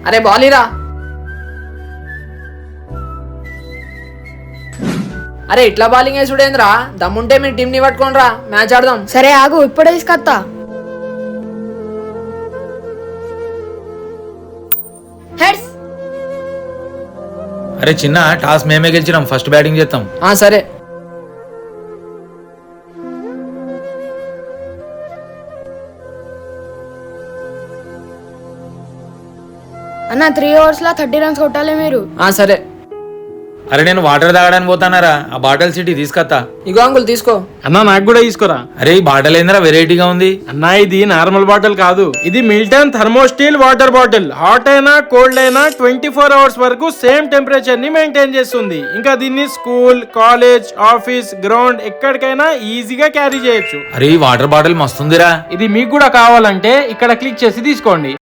అరే బాలీరా. అరే ఇట్లా బౌలింగ్ వేసుడేంద్రా, దమ్ముంటే మీ టీం ని పట్టుకోనరా, మ్యాచ్ ఆడదాం. సరే ఆగు, ఇప్పుడే తీసుకొస్తా. హెడ్స్. అరే చిన్న టాస్ మేమే గెలిచినాం, ఫస్ట్ బ్యాటింగ్ చేస్తాం. సరే. అన్న 3 overs లో 30 runs కొట్టాలి మీరు. సరే. అరే నేను వాటర్ తాగడానికి పోతానారా, ఆ బాటిల్ సిటీ తీసుకొస్తా. ఇగో అంకుల్ తీసుకో. అన్నా నాకు కూడా తీసుకురా. అరే ఈ బాటిల్ ఏందిరా వెరైటీగా ఉంది. అన్నా ఇది నార్మల్ బాటిల్ కాదు, ఇది మిల్టన్ థర్మోస్టీల్ వాటర్ బాటిల్. హాట్ అయినా కోల్డ్ అయినా 24 hours వరకు సేమ్ టెంపరేచర్ ని మెయింటైన్ చేస్తుంది. ఇంకా దీన్ని స్కూల్, కాలేజ్, ఆఫీస్, గ్రౌండ్ ఎక్కడికైనా ఈజీగా క్యారీ చేయొచ్చు. అరే ఈ వాటర్ బాటిల్ మస్తుందిరా. ఇది మీకు కూడా కావాలంటే ఇక్కడ క్లిక్ చేసి తీసుకోండి.